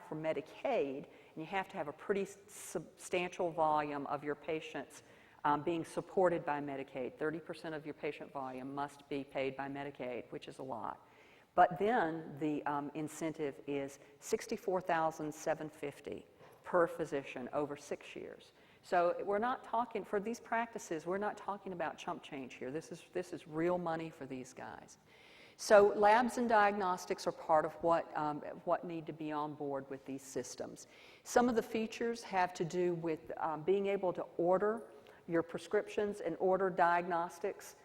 for Medicaid, and you have to have a pretty substantial volume of your patients being supported by Medicaid. 30% of your patient volume must be paid by Medicaid, which is a lot. But then the incentive is $64,750 per physician over 6 years. So we're not talking, for these practices, we're not talking about chump change here. This is real money for these guys. So labs and diagnostics are part of what need to be on board with these systems. Some of the features have to do with being able to order your prescriptions and order diagnostics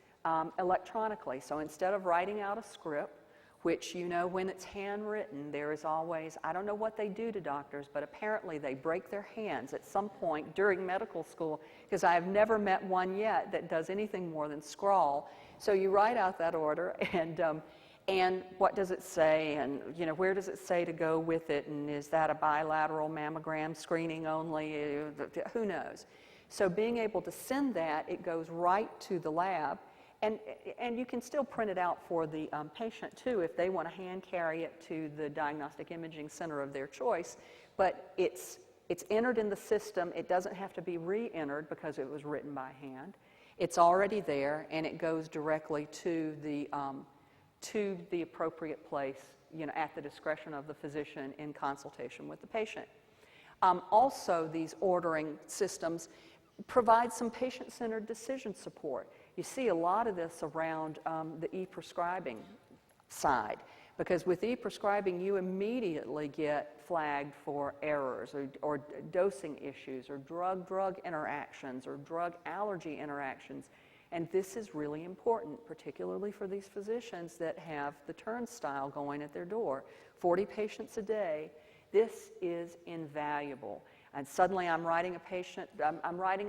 electronically. So instead of writing out a script, which, you know, when it's handwritten, there is always, I don't know what they do to doctors, but apparently they break their hands at some point during medical school, because I have never met one yet that does anything more than scrawl. So you write out that order, and what does it say, and, you know, where does it say to go with it, and is that a bilateral mammogram screening only? Who knows? So being able to send that, it goes right to the lab. And you can still print it out for the patient, too, if they want to hand carry it to the diagnostic imaging center of their choice. But it's entered in the system. It doesn't have to be re-entered because it was written by hand. It's already there, and it goes directly to the appropriate place, you know, at the discretion of the physician in consultation with the patient. Also, these ordering systems provide some patient-centered decision support. You see a lot of this around the e-prescribing side, because with e-prescribing you immediately get flagged for errors or dosing issues or drug-drug interactions or drug allergy interactions, and this is really important, particularly for these physicians that have the turnstile going at their door. 40 patients a day. This is invaluable. And suddenly I'm writing a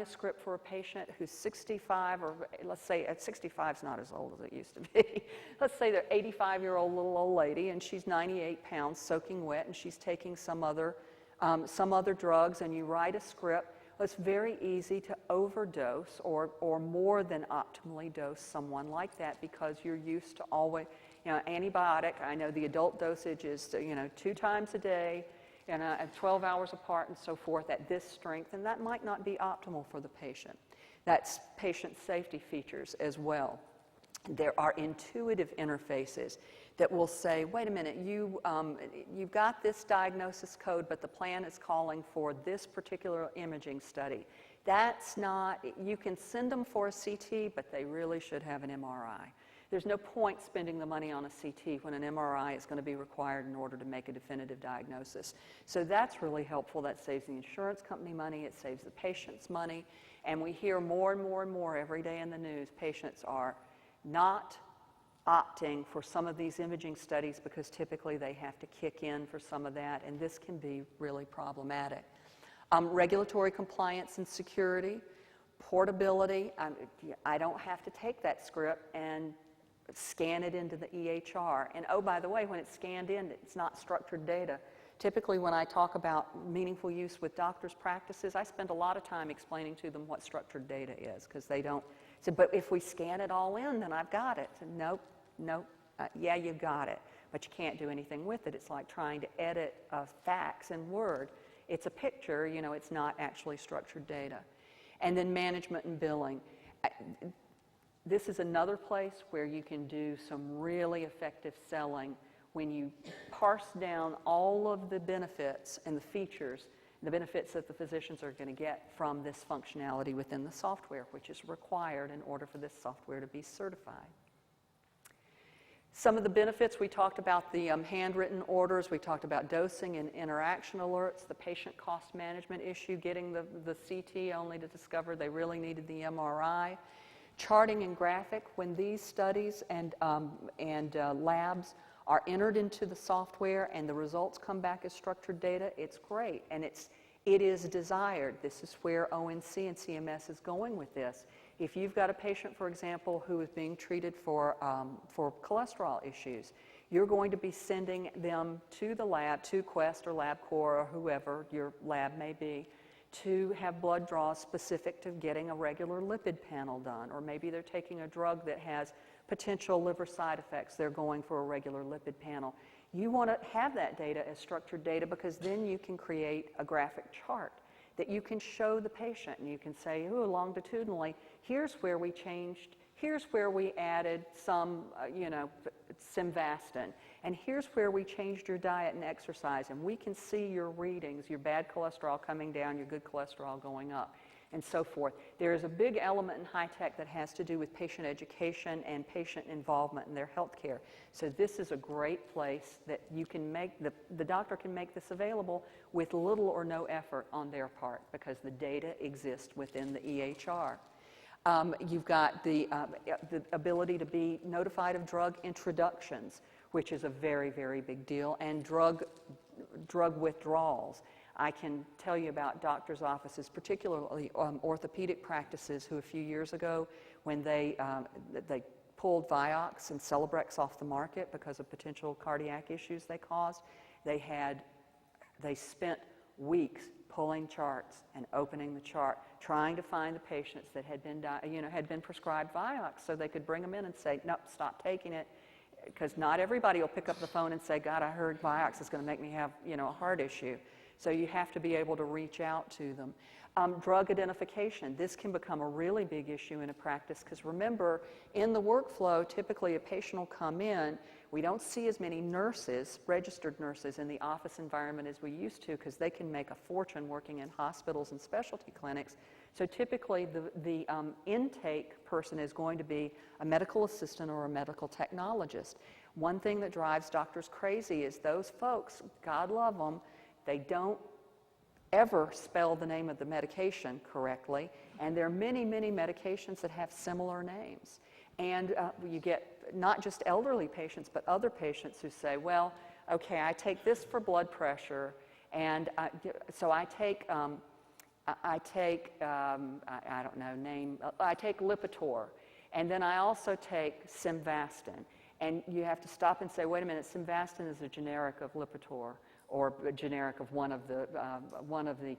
script for a patient who's 65, or let's say at 65 is not as old as it used to be. Let's say they're 85-year-old little old lady, and she's 98 pounds soaking wet, and she's taking some other drugs, and you write a script. Well, it's very easy to overdose or more than optimally dose someone like that, because you're used to always, you know, antibiotic. I know the adult dosage is, you know, 2 times a day, and 12 hours apart and so forth at this strength, and that might not be optimal for the patient. That's patient safety features as well. There are intuitive interfaces that will say, wait a minute, you've got this diagnosis code, but the plan is calling for this particular imaging study. That's not, you can send them for a CT, but they really should have an MRI. There's no point spending the money on a CT when an MRI is going to be required in order to make a definitive diagnosis. So that's really helpful. That saves the insurance company money. It saves the patient's money. And we hear more and more and more every day in the news, patients are not opting for some of these imaging studies because typically they have to kick in for some of that, and this can be really problematic. Regulatory compliance and security, portability. I don't have to take that script and scan it into the EHR. And oh, by the way, when it's scanned in, it's not structured data. Typically, when I talk about meaningful use with doctors' practices, I spend a lot of time explaining to them what structured data is, because they don't say, but if we scan it all in, then I've got it. So, nope, yeah, you got it, but you can't do anything with it. It's like trying to edit a fax in Word. It's a picture, you know, it's not actually structured data. And then management and billing. This is another place where you can do some really effective selling when you parse down all of the benefits and the features, the benefits that the physicians are going to get from this functionality within the software, which is required in order for this software to be certified. Some of the benefits, we talked about the handwritten orders, we talked about dosing and interaction alerts, the patient cost management issue, getting the CT only to discover they really needed the MRI. Charting and graphic, when these studies and labs are entered into the software and the results come back as structured data, it's great, and it is desired. This is where ONC and CMS is going with this. If you've got a patient, for example, who is being treated for cholesterol issues, you're going to be sending them to the lab, to Quest or LabCorp or whoever your lab may be, to have blood draws specific to getting a regular lipid panel done, or maybe they're taking a drug that has potential liver side effects. They're going for a regular lipid panel. You want to have that data as structured data because then you can create a graphic chart that you can show the patient, and you can say, ooh, longitudinally, here's where we changed, here's where we added some, Simvastatin, and here's where we changed your diet and exercise, and we can see your readings, your bad cholesterol coming down, your good cholesterol going up, and so forth. There is a big element in high tech that has to do with patient education and patient involvement in their health care. So this is a great place that you can make, the doctor can make this available with little or no effort on their part because the data exists within the EHR. You've got the ability to be notified of drug introductions, which is a very, very big deal, and drug withdrawals. I can tell you about doctors' offices, particularly orthopedic practices, who a few years ago, when they pulled Vioxx and Celebrex off the market because of potential cardiac issues they caused, they spent weeks pulling charts and opening the chart, trying to find the patients that had been prescribed Vioxx, so they could bring them in and say, nope, stop taking it, because not everybody will pick up the phone and say, God, I heard Vioxx is going to make me have a heart issue. So you have to be able to reach out to them. Drug identification. This can become a really big issue in a practice because remember, in the workflow, typically a patient will come in. We don't see as many nurses, registered nurses, in the office environment as we used to because they can make a fortune working in hospitals and specialty clinics. So typically the intake person is going to be a medical assistant or a medical technologist. One thing that drives doctors crazy is those folks, God love them, they don't ever spell the name of the medication correctly, and there are many, many medications that have similar names. And you get not just elderly patients, but other patients who say, well, okay, I take this for blood pressure, and so I take Lipitor, and then I also take Simvastatin. And you have to stop and say, wait a minute, Simvastatin is a generic of Lipitor, or a generic of one of the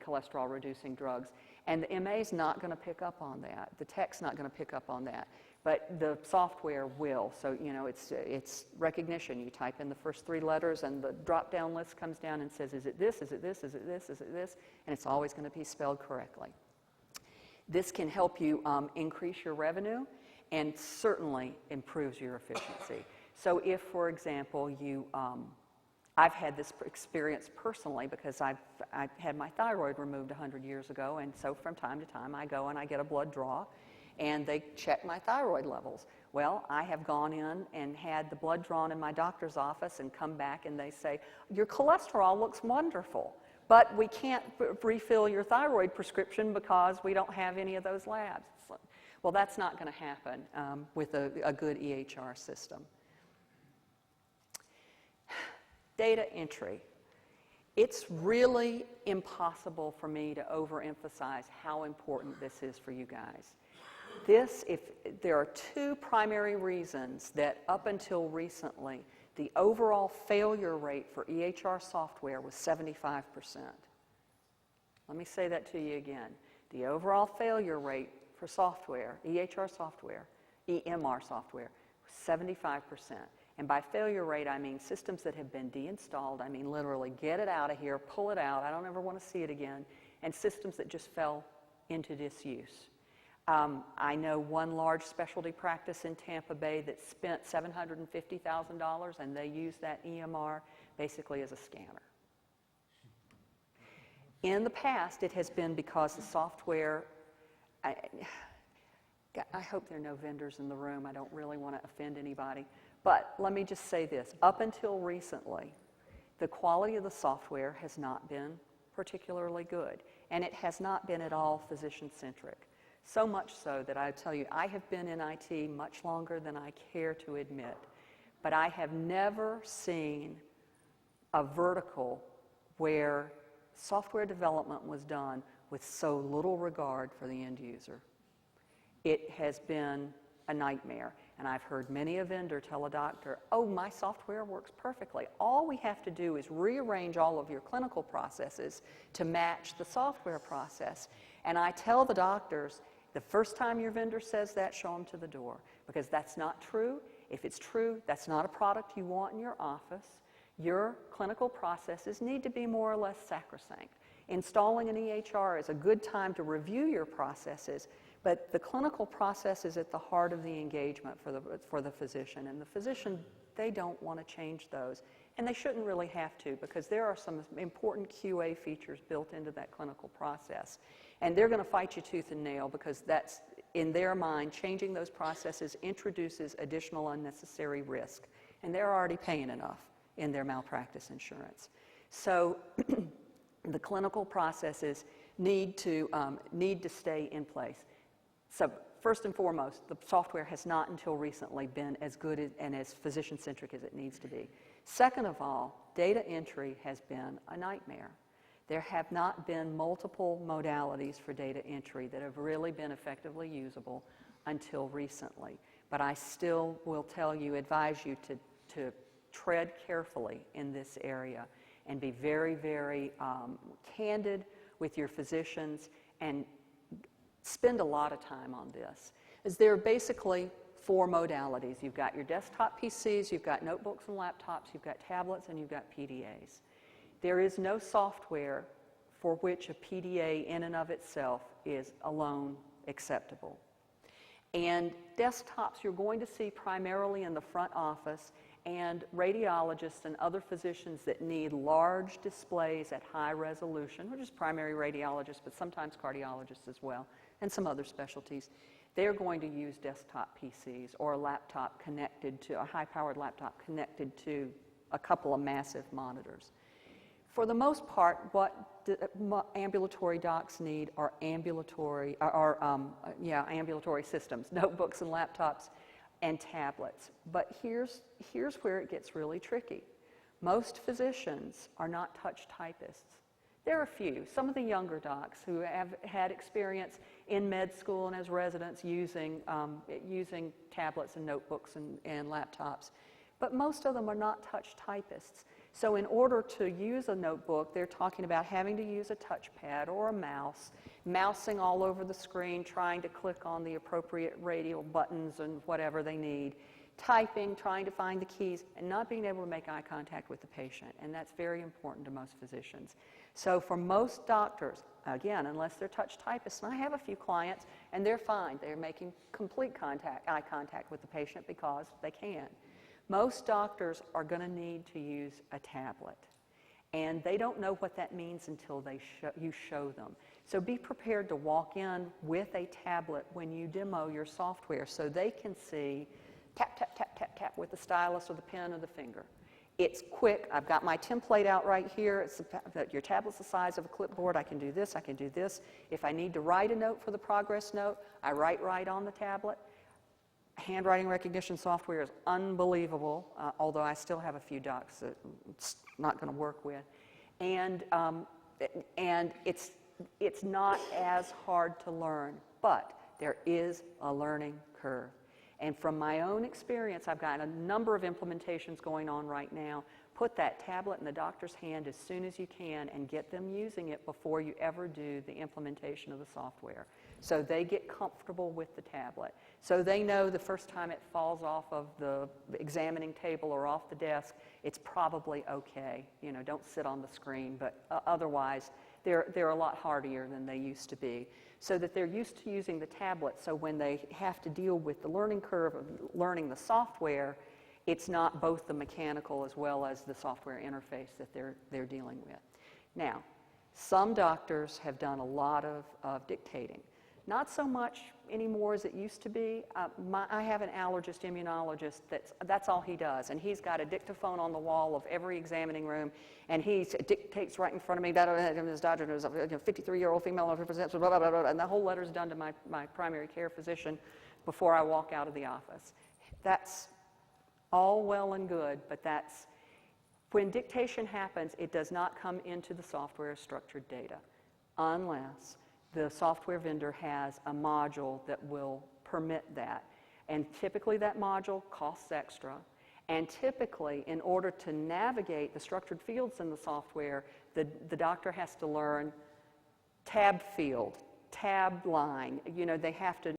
cholesterol-reducing drugs. And the MA is not going to pick up on that. The tech's not going to pick up on that. But the software will. So, it's recognition. You type in the first 3 letters, and the drop-down list comes down and says, is it this, is it this, is it this, is it this? And it's always going to be spelled correctly. This can help you increase your revenue and certainly improves your efficiency. So if, for example, I've had this experience personally because I had my thyroid removed 100 years ago, and so from time to time I go and I get a blood draw, and they check my thyroid levels. Well, I have gone in and had the blood drawn in my doctor's office and come back and they say, your cholesterol looks wonderful, but we can't refill your thyroid prescription because we don't have any of those labs. Well, that's not going to happen with a good EHR system. Data entry. It's really impossible for me to overemphasize how important this is for you guys. There are 2 primary reasons that up until recently, the overall failure rate for EHR software was 75%. Let me say that to you again. The overall failure rate for software, EHR software, EMR software, was 75%. And by failure rate, I mean systems that have been deinstalled. I mean literally get it out of here, pull it out, I don't ever want to see it again, and systems that just fell into disuse. I know one large specialty practice in Tampa Bay that spent $750,000 and they used that EMR basically as a scanner. In the past, it has been because the software, I hope there are no vendors in the room. I don't really want to offend anybody. But let me just say this. Up until recently, the quality of the software has not been particularly good. And it has not been at all physician-centric. So much so that I tell you, I have been in IT much longer than I care to admit. But I have never seen a vertical where software development was done with so little regard for the end user. It has been a nightmare. And I've heard many a vendor tell a doctor, oh, my software works perfectly. All we have to do is rearrange all of your clinical processes to match the software process. And I tell the doctors, the first time your vendor says that, show them to the door. Because that's not true. If it's true, that's not a product you want in your office. Your clinical processes need to be more or less sacrosanct. Installing an EHR is a good time to review your processes, but the clinical process is at the heart of the engagement for the physician. And the physician, they don't want to change those. And they shouldn't really have to, because there are some important QA features built into that clinical process. And they're going to fight you tooth and nail, because that's, in their mind, changing those processes introduces additional unnecessary risk. And they're already paying enough in their malpractice insurance. So the clinical processes need to stay in place. So first and foremost, the software has not until recently been as good and as physician-centric as it needs to be. Second of all, data entry has been a nightmare. There have not been multiple modalities for data entry that have really been effectively usable until recently. But I still will advise you to tread carefully in this area and be very, very candid with your physicians and spend a lot of time on this. As there are basically 4 modalities. You've got your desktop PCs, you've got notebooks and laptops, you've got tablets, and you've got PDAs. There is no software for which a PDA in and of itself is alone acceptable. And desktops you're going to see primarily in the front office, and radiologists and other physicians that need large displays at high resolution, which is primary radiologists, but sometimes cardiologists as well, and some other specialties. They're going to use desktop PCs or a laptop connected to, a high-powered laptop connected to a couple of massive monitors. For the most part, what ambulatory docs need are ambulatory systems, notebooks and laptops and tablets. But here's where it gets really tricky. Most physicians are not touch typists. There are a few, some of the younger docs who have had experience in med school and as residents using tablets and notebooks and laptops. But most of them are not touch typists. So in order to use a notebook, they're talking about having to use a touchpad or a mouse, mousing all over the screen, trying to click on the appropriate radial buttons and whatever they need, typing, trying to find the keys, and not being able to make eye contact with the patient. And that's very important to most physicians. So for most doctors, again, unless they're touch typists, and I have a few clients, and they're fine. They're making complete eye contact with the patient because they can. Most doctors are going to need to use a tablet, and they don't know what that means until you show them. So be prepared to walk in with a tablet when you demo your software so they can see tap, tap, tap, tap, tap with the stylus or the pen or the finger. It's quick. I've got my template out right here. Your tablet's the size of a clipboard. I can do this. I can do this. If I need to write a note for the progress note, I write right on the tablet. Handwriting recognition software is unbelievable, although I still have a few docs that it's not going to work with. And it's not as hard to learn, but there is a learning curve. And from my own experience, I've got a number of implementations going on right now. Put that tablet in the doctor's hand as soon as you can and get them using it before you ever do the implementation of the software. So they get comfortable with the tablet. So they know the first time it falls off of the examining table or off the desk, it's probably okay. You know, don't sit on the screen, but otherwise they're a lot hardier than they used to be. So that they're used to using the tablet, so when they have to deal with the learning curve of learning the software, it's not both the mechanical as well as the software interface that they're dealing with. Now, some doctors have done a lot of dictating. Not so much anymore as it used to be. I have an allergist immunologist that's all he does, and he's got a dictaphone on the wall of every examining room, and he dictates right in front of me. His doctor is a 53-year-old female, represents blah, blah, blah, blah, and the whole letter's done to my primary care physician before I walk out of the office. That's all well and good, but when dictation happens, it does not come into the software as structured data unless the software vendor has a module that will permit that. And typically that module costs extra. And typically, in order to navigate the structured fields in the software, the doctor has to learn tab field, tab line. You know, they have to